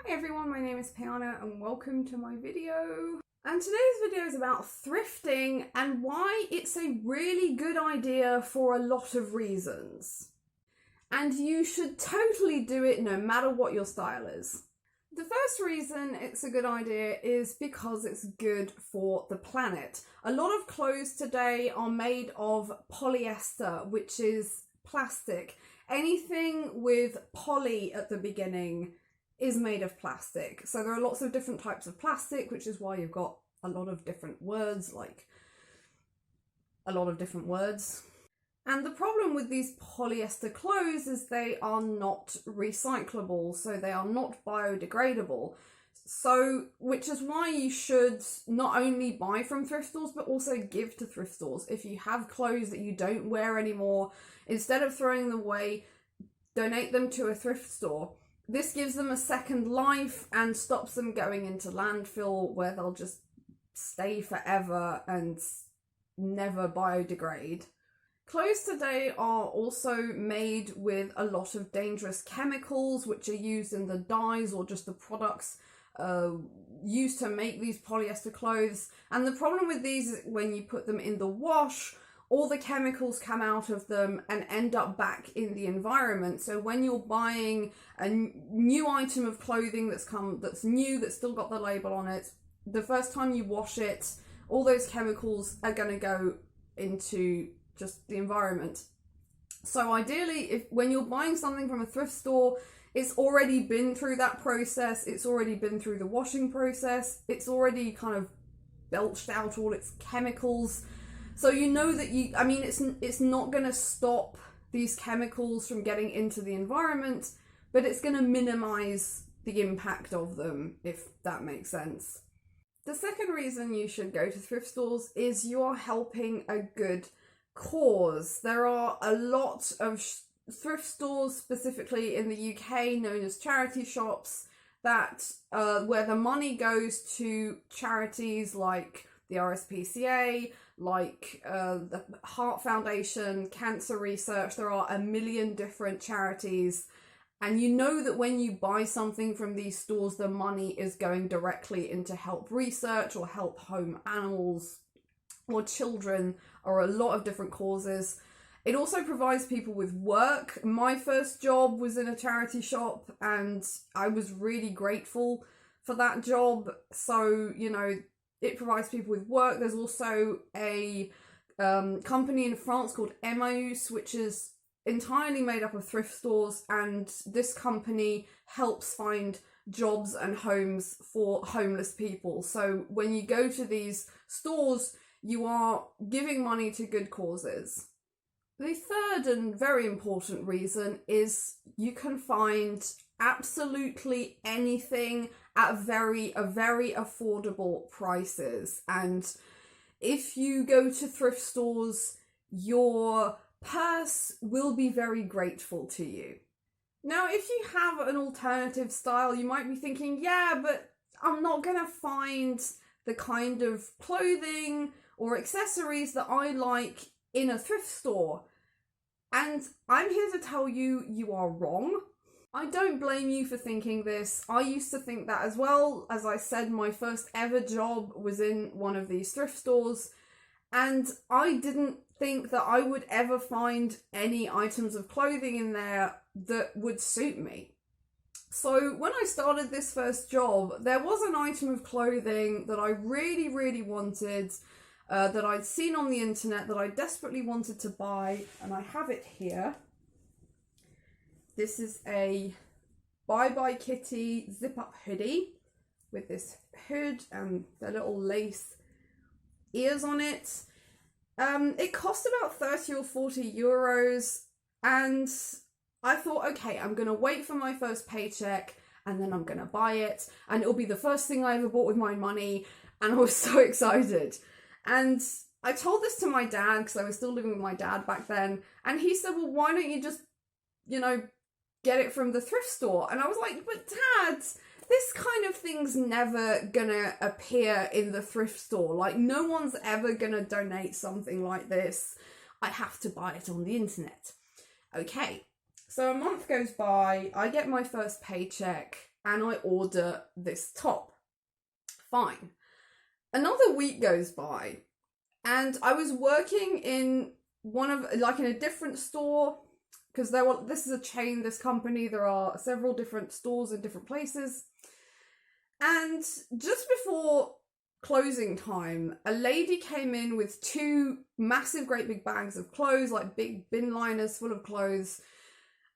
Hi everyone, my name is Payanna and welcome to my video. And today's video is about thrifting and why it's a really good idea for a lot of reasons. And you should totally do it no matter what your style is. The first reason it's a good idea is because it's good for the planet. A lot of clothes today are made of polyester, which is plastic. Anything with poly at the beginning is made of plastic. So there are lots of different types of plastic, which is why you've got a lot of different words, And the problem with these polyester clothes is they are not recyclable, so they are not biodegradable. So, which is why you should not only buy from thrift stores, but also give to thrift stores. If you have clothes that you don't wear anymore, instead of throwing them away, donate them to a thrift store. This gives them a second life and stops them going into landfill where they'll just stay forever and never biodegrade. Clothes today are also made with a lot of dangerous chemicals which are used in the dyes or just the products used to make these polyester clothes. And the problem with these is when you put them in the wash, all the chemicals come out of them and end up back in the environment. So when you're buying a new item of clothing that's new, that's still got the label on it, the first time you wash it, all those chemicals are going to go into just the environment. So ideally, when you're buying something from a thrift store, it's already been through that process, it's already been through the washing process, it's already kind of belched out all its chemicals. So you know that it's not going to stop these chemicals from getting into the environment, but it's going to minimize the impact of them, if that makes sense. The second reason you should go to thrift stores is you are helping a good cause. There are a lot of thrift stores, specifically in the UK, known as charity shops, that where the money goes to charities like the RSPCA, like the Heart Foundation, cancer research. There are a million different charities, and you know that when you buy something from these stores, the money is going directly into help research or help home animals or children, or a lot of different causes. It also provides people with work. My first job was in a charity shop and I was really grateful for that job. So, you know, it provides people with work. There's also a company in France called Emmaüs, which is entirely made up of thrift stores, and this company helps find jobs and homes for homeless people. So when you go to these stores, you are giving money to good causes. The third and very important reason is you can find absolutely anything at very affordable prices. And if you go to thrift stores, your purse will be very grateful to you. Now, if you have an alternative style, you might be thinking, yeah, but I'm not going to find the kind of clothing or accessories that I like in a thrift store. And I'm here to tell you, you are wrong. I don't blame you for thinking this. I used to think that as well. As I said, my first ever job was in one of these thrift stores, and I didn't think that I would ever find any items of clothing in there that would suit me. So when I started this first job, there was an item of clothing that I really wanted, that I'd seen on the internet, that I desperately wanted to buy, and I have it here. This is a Bye Bye Kitty zip-up hoodie with this hood and the little lace ears on it. It cost about 30 or 40 euros, and I thought, okay, I'm going to wait for my first paycheck and then I'm going to buy it, and it'll be the first thing I ever bought with my money, and I was so excited. And I told this to my dad, because I was still living with my dad back then, and he said, well, why don't you just, get it from the thrift store? And I was like, but Dad, this kind of thing's never gonna appear in the thrift store. Like, no one's ever gonna donate something like this. I have to buy it on the internet. Okay, so a month goes by, I get my first paycheck, and I order this top. Fine. Another week goes by, and I was working in in a different store, because this is a chain, this company, there are several different stores in different places. And just before closing time, a lady came in with 2 massive, great big bags of clothes, like big bin liners full of clothes,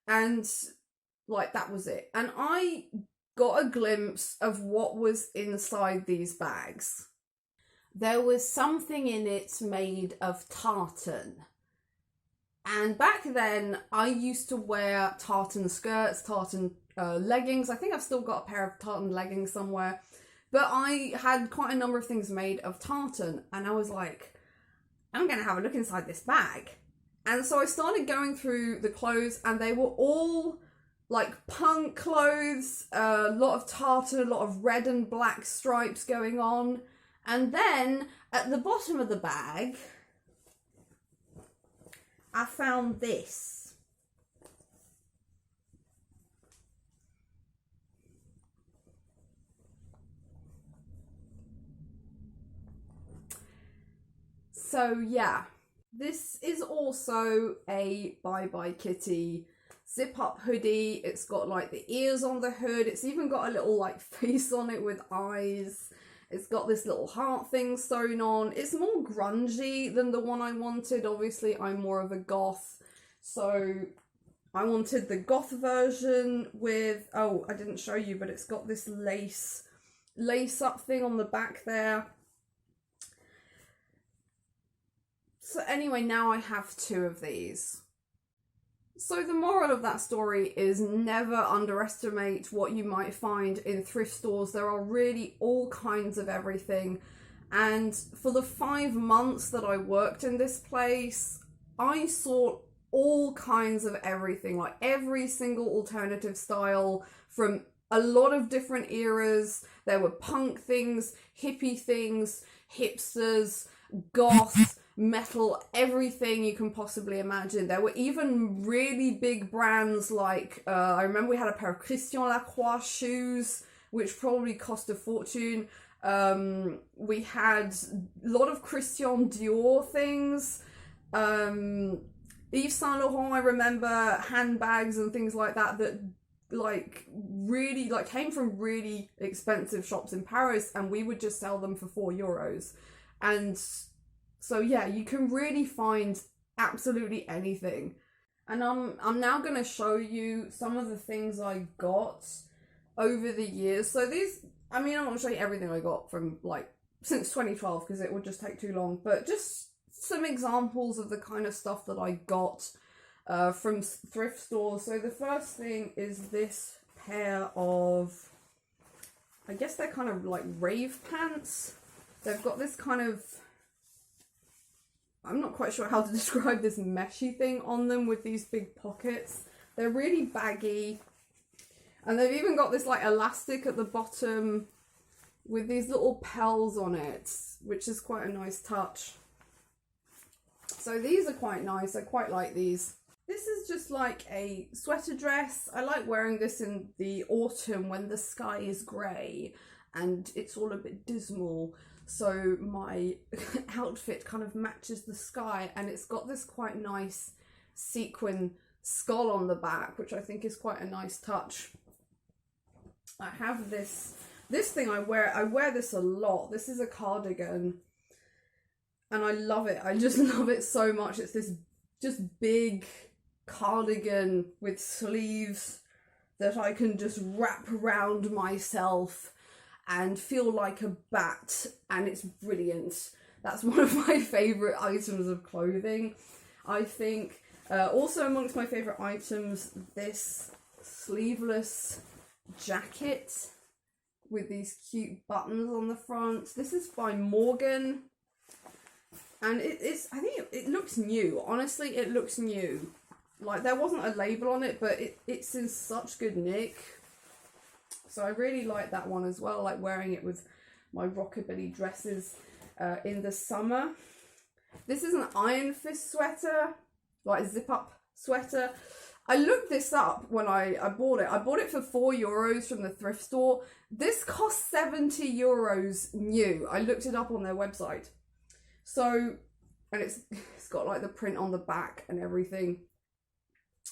and like that was it. And I got a glimpse of what was inside these bags. There was something in it made of tartan. And back then, I used to wear tartan skirts, tartan leggings. I think I've still got a pair of tartan leggings somewhere. But I had quite a number of things made of tartan. And I was like, I'm going to have a look inside this bag. And so I started going through the clothes, and they were all like punk clothes, a lot of tartan, a lot of red and black stripes going on. And then at the bottom of the bag, I found this. So yeah, this is also a Bye Bye Kitty zip up hoodie. It's got like the ears on the hood. It's even got a little like face on it with eyes. It's got this little heart thing sewn on. It's more grungy than the one I wanted. Obviously, I'm more of a goth, so I wanted the goth version with, oh, I didn't show you, but it's got this lace up thing on the back there. So anyway, now I have 2 of these. So the moral of that story is never underestimate what you might find in thrift stores. There are really all kinds of everything. And for the 5 months that I worked in this place, I saw all kinds of everything, like every single alternative style from a lot of different eras. There were punk things, hippie things, hipsters, goth, metal, everything you can possibly imagine. There were even really big brands like, I remember we had a pair of Christian Lacroix shoes, which probably cost a fortune. We had a lot of Christian Dior things. Yves Saint Laurent, I remember handbags and things like that like really like came from really expensive shops in Paris, and we would just sell them for €4. And so yeah, you can really find absolutely anything. And I'm now going to show you some of the things I got over the years. So these, I mean, I want to show you everything I got from like since 2012 because it would just take too long, but just some examples of the kind of stuff that I got from thrift stores. So the first thing is this pair of, I guess they're kind of like rave pants. They've got this kind of, I'm not quite sure how to describe this meshy thing on them with these big pockets. They're really baggy. And they've even got this like elastic at the bottom with these little pels on it, which is quite a nice touch. So these are quite nice. I quite like these. This is just like a sweater dress. I like wearing this in the autumn when the sky is grey and it's all a bit dismal. So my outfit kind of matches the sky, and it's got this quite nice sequin skull on the back, which I think is quite a nice touch. I have this thing I wear this a lot. This is a cardigan and I love it. I just love it so much. It's this just big cardigan with sleeves that I can just wrap around myself and feel like a bat, and it's brilliant. That's one of my favourite items of clothing, I think. Also amongst my favourite items, this sleeveless jacket with these cute buttons on the front. This is by Morgan, and I think it looks new. Honestly, it looks new. Like, there wasn't a label on it, but it's in such good nick. So I really like that one as well, like wearing it with my rockabilly dresses in the summer. This is an Iron Fist sweater, like a zip-up sweater. I looked this up when I bought it. I bought it for €4 from the thrift store. This cost €70 new. I looked it up on their website. So, and it's got like the print on the back and everything.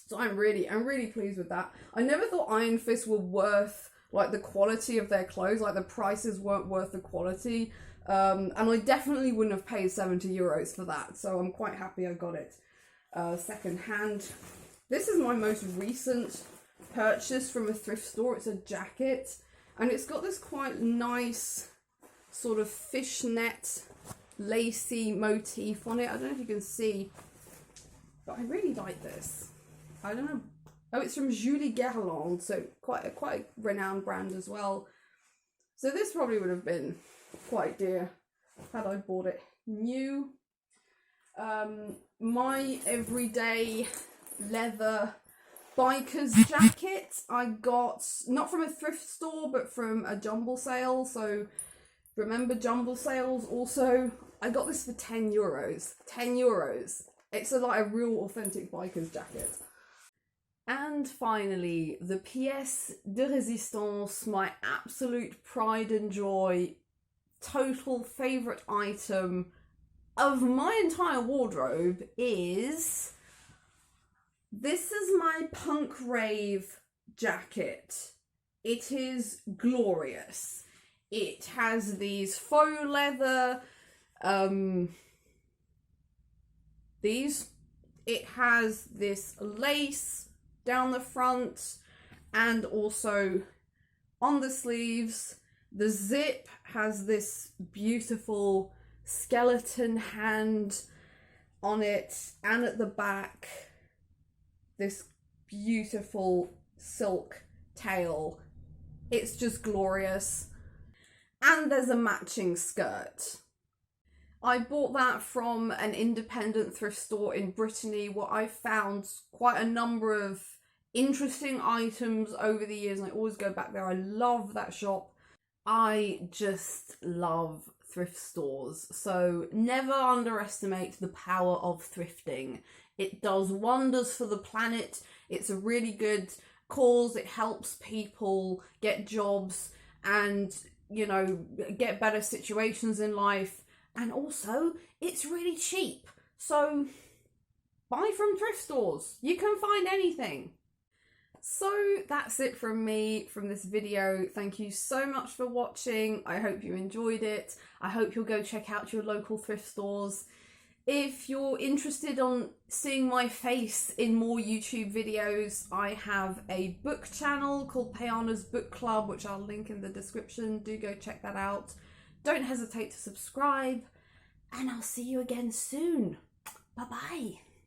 So I'm really pleased with that. I never thought Iron Fist were worth like the quality of their clothes, like the prices weren't worth the quality. And I definitely wouldn't have paid €70 for that. So I'm quite happy I got it second hand. This is my most recent purchase from a thrift store. It's a jacket and it's got this quite nice sort of fishnet lacy motif on it. I don't know if you can see, but I really like this. I don't know. Oh, it's from Julie Guerlain, so quite a renowned brand as well. So this probably would have been quite dear had I bought it new. My everyday leather biker's jacket I got not from a thrift store but from a jumble sale. So remember jumble sales? Also, I got this for €10. €10. It's like a real authentic biker's jacket. And finally, the pièce de résistance, my absolute pride and joy, total favourite item of my entire wardrobe is... This is my punk rave jacket. It is glorious. It has these faux leather, it has this lace down the front and also on the sleeves. The zip has this beautiful skeleton hand on it, and at the back this beautiful silk tail. It's just glorious. And there's a matching skirt. I bought that from an independent thrift store in Brittany where I found quite a number of interesting items over the years, and I always go back there. I love that shop. I just love thrift stores, so never underestimate the power of thrifting. It does wonders for the planet. It's a really good cause. It helps people get jobs and, you know, get better situations in life. And also, it's really cheap. So, buy from thrift stores. You can find anything. So, that's it from me from this video. Thank you so much for watching. I hope you enjoyed it. I hope you'll go check out your local thrift stores. If you're interested on seeing my face in more YouTube videos, I have a book channel called Payanna's Book Club, which I'll link in the description. Do go check that out. Don't hesitate to subscribe, and I'll see you again soon. Bye-bye.